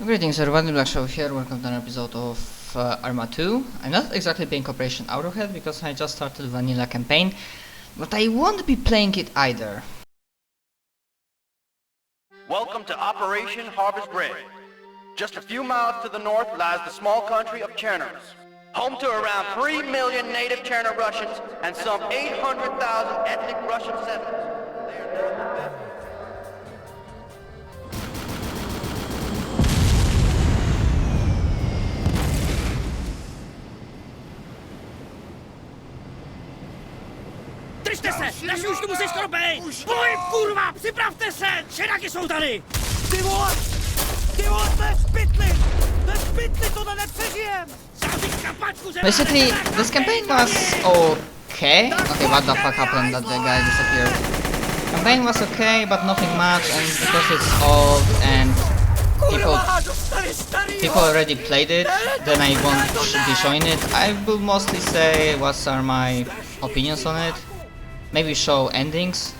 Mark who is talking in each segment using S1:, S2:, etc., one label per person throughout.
S1: Greetings everyone, Black Show here, welcome to another episode of ARMA 2. I'm not exactly playing Operation Arrowhead because I just started vanilla campaign, but I won't be playing it either.
S2: Welcome to Operation Harvest Red. Just a few miles to the north lies the small country of Chernarus, home to around 3 million native Cherno Russians and some 800,000 ethnic Russian settlers.
S3: Držte se! Naši už tu musí skoro být! Boj, kurva! Připravte se! Čenaky jsou tady! Ty vole, to je v pytli! To je v pytli, tohle nepřežijem!
S1: Basically, this campaign was okay. Okay, what the fuck happened that the guy disappeared? Campaign was okay, but nothing much, and because it's old and people already played it, then I won't be showing it. I will mostly say what are my opinions on it. Maybe show endings.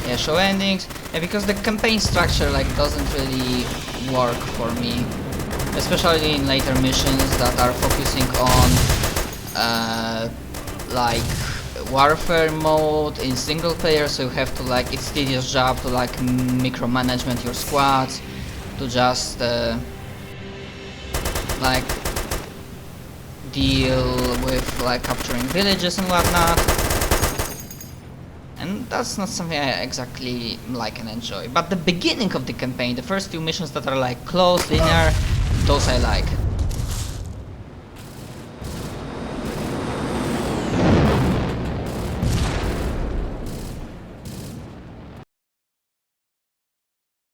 S1: Yeah, show endings. Yeah, because the campaign structure doesn't really work for me, especially in later missions that are focusing on warfare mode in single player. So you have to it's tedious job to micromanagement your squads, to just deal with capturing villages and whatnot, and that's not something I exactly like and enjoy. But the beginning of the campaign, the first few missions that are close, linear, those I like.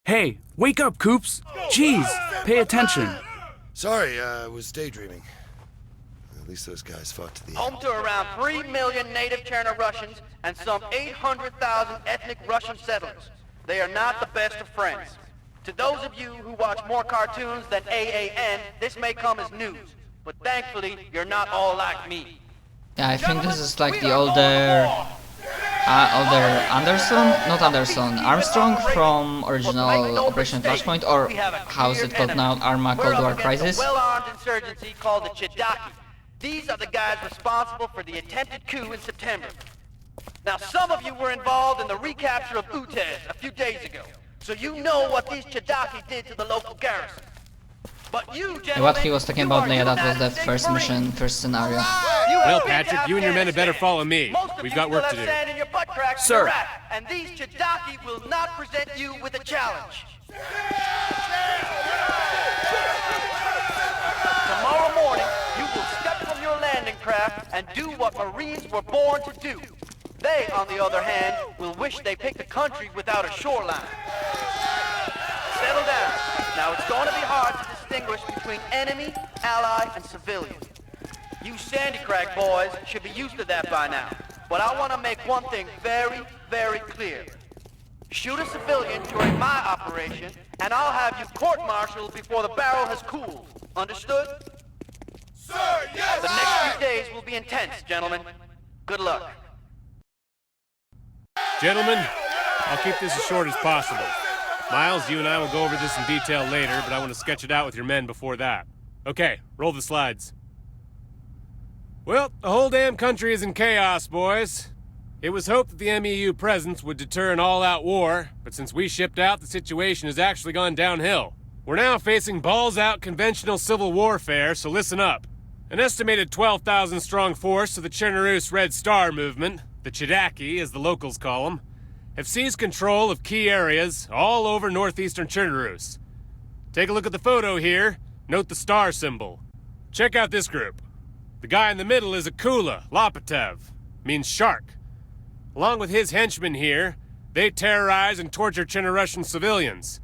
S4: Hey, wake up, Coops! Jeez, pay attention.
S5: Sorry, I was daydreaming. At least those guys fought to the end.
S2: Home to around 3 million native Cherno Russians and some 800,000 ethnic Russian settlers. They are not the best of friends. To those of you who watch more cartoons than AAN, this may come as news. But thankfully, you're not all like me.
S1: Yeah, I think this is the older Armstrong from original Operation Flashpoint, or how is it called now, ARMA Cold War Crisis.
S2: A well-armed insurgency called the Chidaki. These are the guys responsible for the attempted coup in September. Now, some of you were involved in the recapture of Utez a few days ago, so you know what these Chidaki did to the local garrison. But you, gentlemen,
S1: What he was talking about, Leia, that was the first mission, first scenario.
S6: Well, Patrick, you and your men had better follow me. We've got work to do.
S4: Sir.
S2: And these Chidaki will not present you with a challenge. Tomorrow morning, you will step from your landing craft and do what Marines were born to do. They, on the other hand, will wish they picked a country without a shoreline. Settle down. Now, it's going to be hard to distinguish between enemy, ally, and civilian. You Sandy Crack boys should be used to that by now. But I want to make one thing very, very clear. Shoot a civilian during my operation, and I'll have you court-martialed before the barrel has cooled. Understood?
S5: Sir, yes,
S2: The next few days will be intense, gentlemen. Good luck.
S6: Gentlemen, I'll keep this as short as possible. Miles, you and I will go over this in detail later, but I want to sketch it out with your men before that. Okay, roll the slides. Well, the whole damn country is in chaos, boys. It was hoped that the MEU presence would deter an all-out war, but since we shipped out, the situation has actually gone downhill. We're now facing balls-out conventional civil warfare, so listen up. An estimated 12,000-strong force of the Chernarus Red Star movement, the Chidaki, as the locals call them, have seized control of key areas all over northeastern Chernarus. Take a look at the photo here. Note the star symbol. Check out this group. The guy in the middle is Akula Lopatev, means shark. Along with his henchmen here, they terrorize and torture Chernorussian civilians.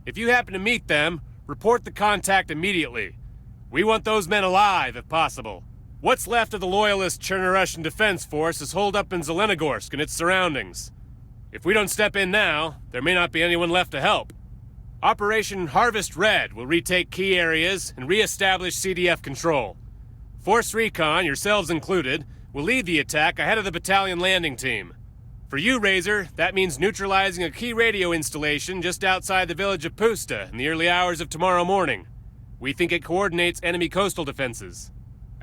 S6: If you happen to meet them, report the contact immediately. We want those men alive, if possible. What's left of the loyalist Chernorussian Defense Force is holed up in Zelenogorsk and its surroundings. If we don't step in now, there may not be anyone left to help. Operation Harvest Red will retake key areas and re-establish CDF control. Force Recon, yourselves included, will lead the attack ahead of the battalion landing team. For you, Razor, that means neutralizing a key radio installation just outside the village of Pusta in the early hours of tomorrow morning. We think it coordinates enemy coastal defenses.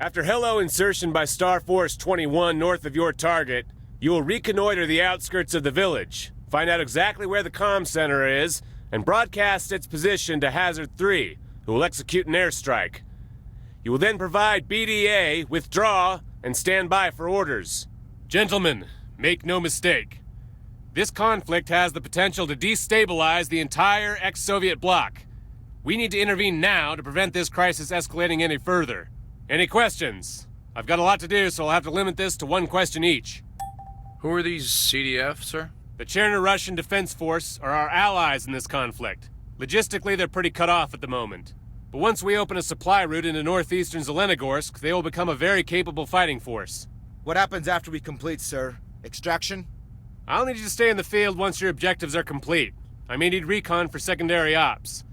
S6: After helo insertion by Star Force 21 north of your target, you will reconnoiter the outskirts of the village, find out exactly where the comm center is, and broadcast its position to Hazard 3, who will execute an airstrike. You will then provide BDA, withdraw, and stand by for orders. Gentlemen, make no mistake. This conflict has the potential to destabilize the entire ex-Soviet bloc. We need to intervene now to prevent this crisis escalating any further. Any questions? I've got a lot to do, so I'll have to limit this to one question each.
S7: Who are these CDF, sir?
S6: The Cherno-Russian Defense Force are our allies in this conflict. Logistically, they're pretty cut off at the moment. But once we open a supply route into northeastern Zelenogorsk, they will become a very capable fighting force.
S8: What happens after we complete, sir? Extraction?
S6: I'll need you to stay in the field once your objectives are complete. I may need recon for secondary ops.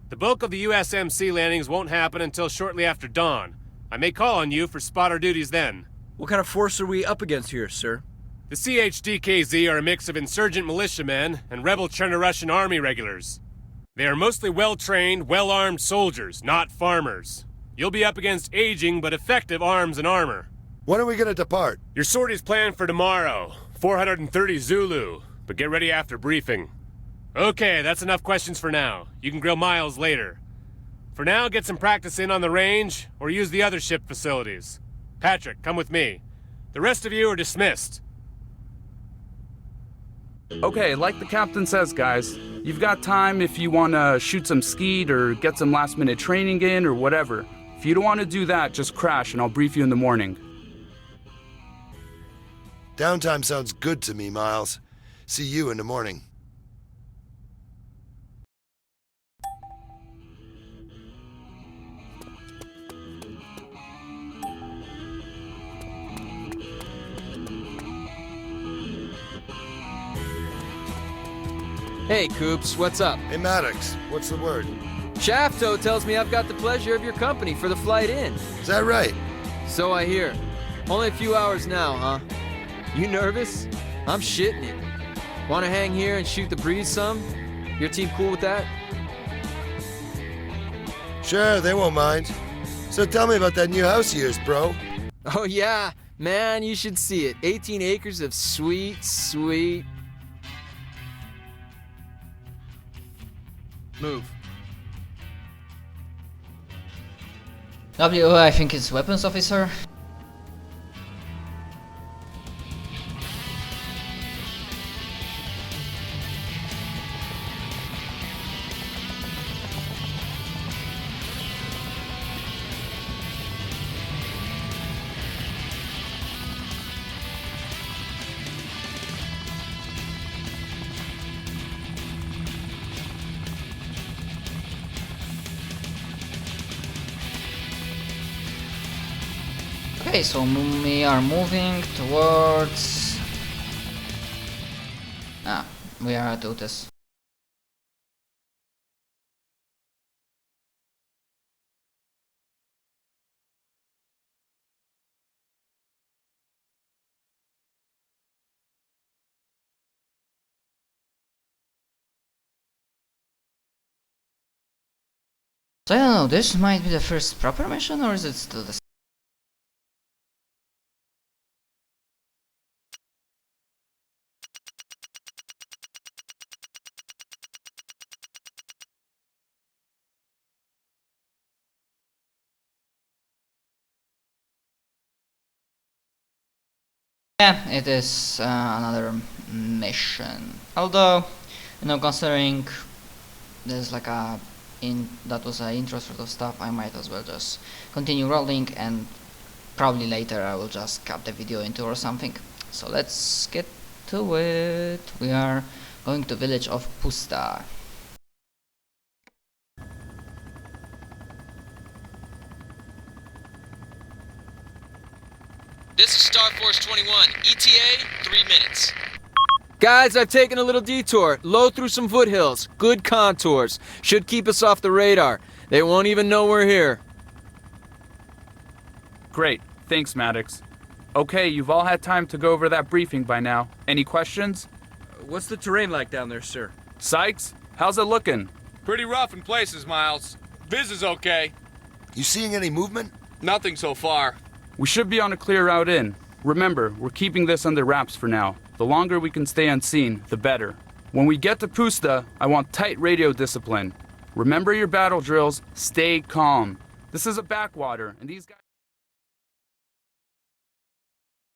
S6: The bulk of the USMC landings won't happen until shortly after dawn. I may call on you for spotter duties then.
S7: What kind of force are we up against here, sir?
S6: The CHDKZ are a mix of insurgent militiamen and rebel Cherno-Russian army regulars. They are mostly well-trained, well-armed soldiers, not farmers. You'll be up against aging but effective arms and armor.
S5: When are we gonna depart?
S6: Your sortie's planned for tomorrow, 430 Zulu, but get ready after briefing. Okay, that's enough questions for now. You can grill Miles later. For now, get some practice in on the range, or use the other ship facilities. Patrick, come with me. The rest of you are dismissed.
S4: Okay, like the captain says, guys, you've got time if you want to shoot some skeet or get some last-minute training in or whatever. If you don't want to do that, just crash and I'll brief you in the morning.
S5: Downtime sounds good to me, Miles. See you in the morning.
S9: Hey, Coops, what's up?
S5: Hey, Maddox, what's the word?
S9: Shafto tells me I've got the pleasure of your company for the flight in.
S5: Is that right?
S9: So I hear. Only a few hours now, huh? You nervous? I'm shitting it. Want to hang here and shoot the breeze some? Your team cool with that?
S5: Sure, they won't mind. So tell me about that new house of yours, bro.
S9: Oh yeah, man, you should see it. 18 acres of sweet, sweet... Move.
S1: I think it's weapons officer. Okay, so we are moving towards... we are at Otis. So I don't know, this might be the first proper mission, or is it still the same? Yeah, it is another mission. Although, you know, considering there's like that was an intro sort of stuff, I might as well just continue rolling, and probably later I will just cut the video into or something. So let's get to it. We are going to village of Pusta.
S10: This is Star Force 21. ETA, 3 minutes.
S9: Guys, I've taken a little detour. Low through some foothills. Good contours. Should keep us off the radar. They won't even know we're here.
S4: Great. Thanks, Maddox. Okay, you've all had time to go over that briefing by now. Any questions?
S7: What's the terrain like down there, sir?
S4: Sykes, how's it looking?
S11: Pretty rough in places, Miles. Viz is okay.
S5: You seeing any movement?
S11: Nothing so far.
S4: We should be on a clear route in. Remember, we're keeping this under wraps for now. The longer we can stay unseen, the better. When we get to Pusta, I want tight radio discipline. Remember your battle drills, stay calm. This is a backwater, and these guys...